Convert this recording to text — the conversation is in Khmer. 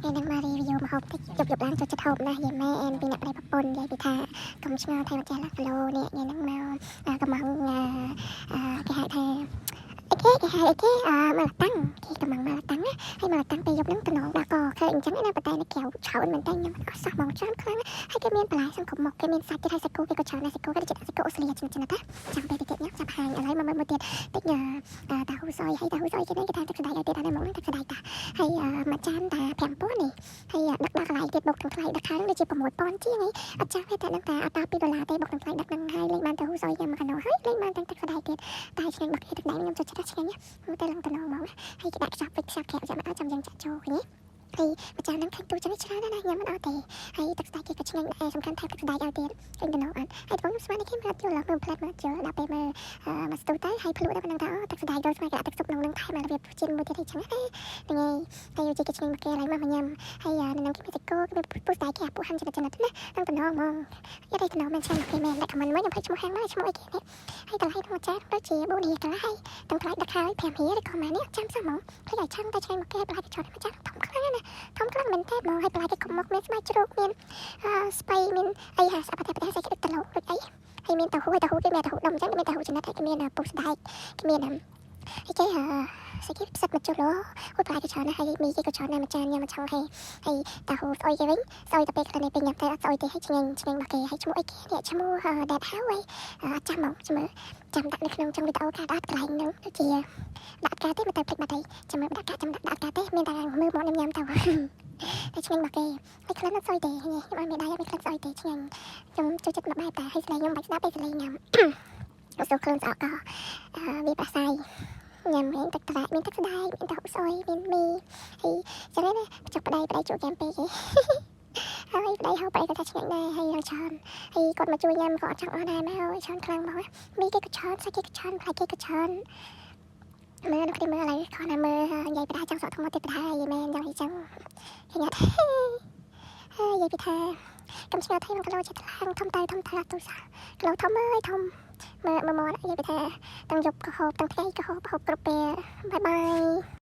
ថ្ងៃនឹងមករីវីវម្ហូបតិចជប់ឡើងចូលចិត្តហូបណាស់យាយម៉ែអែនពីអ្នកប្តីប្រពន្ធយាយពីថាកុំឆ្ងល់ថៃម្ចាស់ឡាគីឡូនេះថ្ងៃនឹងមកកំងគេហៅថាគេហៅមកតាំងគេកំងមកតាំងណាហើយមកតាំងពេលយប់ហ្នឹងតំណងដាក់កឃើញអញ្ចឹងណាប៉ុន្តែនៅក្រៅច្រើនមែនតើខ្ញុំអត់សោះមកច្រើនខ្លាំងហើយគេមានបន្លែសង្គមមកគេមានសាច់ទៀតហើយសាច់គោគេក៏ច្រើនដែរសាច់គោគេចិត្តសាច់គោអូស្ត្រាលីច្រើនណាស់ចាំពេលទៀតញ៉ាំចាំហាញឥឡូវមកមើលទៀតតិចតាហ៊ូសយហើយតាហ៊ូសយគេគេថាទឹកស្ដាយឲ្យទៀតអានេះមកទឹកស្ដាយតាហើយមួយចានតា5000នេះហើយដឹកដល់កន្លែងទៀតបុកទាំងថ្លៃដឹកខាងនេះជា6000ជាងហើយអត់ចាំទេតែនឹងតាអត់ដល់$2ទេបុកទាំងថ្លៃដឹកនឹងហើយលេងបានតាហ៊ូសយញ៉ាំមកកណ្ដោហើយលេងបានទាំងទឹកស្ដាយទៀតតែឆ្ងាញ់បាក់គេទឹកដៃខ្ញុំចូលចិត្តឆ្ងាញ់មើលទៅឡើងតំណងមកហើយគេដាក់ខ្ចប់ពេជ្រខ្ចប់ក្រែចាំអត់ចាំយើងចាក់ចូលគ្នាហើយម្ចាស់នឹងខាច់ទូចឹងច្រើនណាស់ញ៉ាំមិនអត់ទេហើយទឹកស្ដាយគេក៏ឆ្ងាញ់ដែរសំខាន់ថែមទឹកស្ដាយឲ្យទៀតឃើញតំណងអត់ហើយបងស្មានគេមកចូលឡើងមើលផ្លែមកចូលដល់ពេលមើលមកស្ទូទៅហើយភ្លក់ដល់ប៉ុណ្ណឹងថាអូទឹកស្ដាយចូលស្មានគេដាក់ទឹកស៊ុបក្នុងនឹងថែមរបៀបជាតិមួយទៀតអីចឹងណាហ្នឹងហើយយកគេឆ្ងាញ់មកគេឡើងមកញ៉ាំហើយនឹងគេមានសាច់គោគេមានពុះស្ដាយគេពុះហាន់ចំណិតណានឹងតំណងហ្មងយកតែតំណងមិនឆ្ងាញ់គេមែនដាក់ខមមិនមកខ្ញុំភ័យឈ្មោះហាងណាឈ្មោះអីគេនេះហើយតម្លៃរបស់ចាស់ដូចជាបូនីកន្លៃទាំងថ្លៃដាក់ហើយ5រៀលឬក៏ម៉ែនេះចាំសោះហ្មងផ្លេចឲ្យឆាំតែឆ្ងាញ់មកគេបន្លែគេចោលម្ចាស់ធំខ្លាំងណាធំខ្លាំងមែនទេហ្មងហើយបន្លែគេកុំមកមានស្បែកជ្រូកមានស្បៃមានអីហាស្អាប់តែស្អីគេទឹកឡូដូចអីហើយមានតាហ៊ូគេមានតាហ៊ូដុំចឹងមានតាហ៊ូចំណិតហើយគេមានពុះស្បែកគេមានហើយគេស្អីគេផ្សិតមកជុលហូបបន្លែគេច្រើនណាស់ហើយមីគេក៏ច្រើនណាស់មួយចានញ៉ាំមួយឆុងហើយតាហ៊ូស្អុយគេវិញស្អុយតែពេលខ្លះនេះពេលញ៉ាំតែអត់ស្អុយទេហើយឆ្ងាញ់មកគេហើយឈ្មោះអីគេនេះឈ្មោះដែលហៅហើយអត់ចាំហ្មងចាំដាក់នៅក្នុងវីដេអូកាត់អត់កន្លែងនោះដូចជាដាក់កាទេមកទៅភ្លេចបាត់ហើយចាំមើលដាក់កាចាំដាក់កាទេមានតែមើលមកញ៉ាំទៅតែឆ្ងាញ់មកគេហើយខ្លះអត់ស្អុយទេខ្ញុំអត់មានដៃអត់មានខ្លះស្អុយទេឆ្ងាញ់ខ្ញុំចូលចិត្តមកបែបតែហើយស្លេងខ្ញុំបាច់ស្ដាប់ពេលស្លេងញ៉ាំអត់សូវខ្លួនស្អកក៏វាប្រស័យញ៉ាំមានទឹកត្រែកមានទឹកស្ដាយមានទឹកស្អុយមានមីហើយចឹងណាចុកប្តីជួបចាំពេកហីហើយប្តីហៅប្តីក៏ថាឆ្ងាញ់ដែរហើយយ៉ាងច្រើនហើយគាត់មកជួយញ៉ាំក៏អត់ចង់អស់ដែរមកហើយច្រើនខ្លាំងមកមីគេក៏ច្រើនសាច់គេក៏ច្រើនផ្លែគេក៏ច្រើនមើលនៅគ្នាមើលឥឡូវខនមើលនិយាយប្តីចង់សក់ថ្មទៀតប្តីមែនយ៉ាងអីចឹងឃើញអត់ហើយនិយាយពីថាកំឆ្ងល់ថៃ1គីឡូចិត្តឡើងធំទៅទូសាគីឡូធំអើយធំមើលមកនិយាយពីថាទាំងយប់ក៏ហូបទាំងថ្ងៃក៏ហូបគ្រប់ពេលបាយ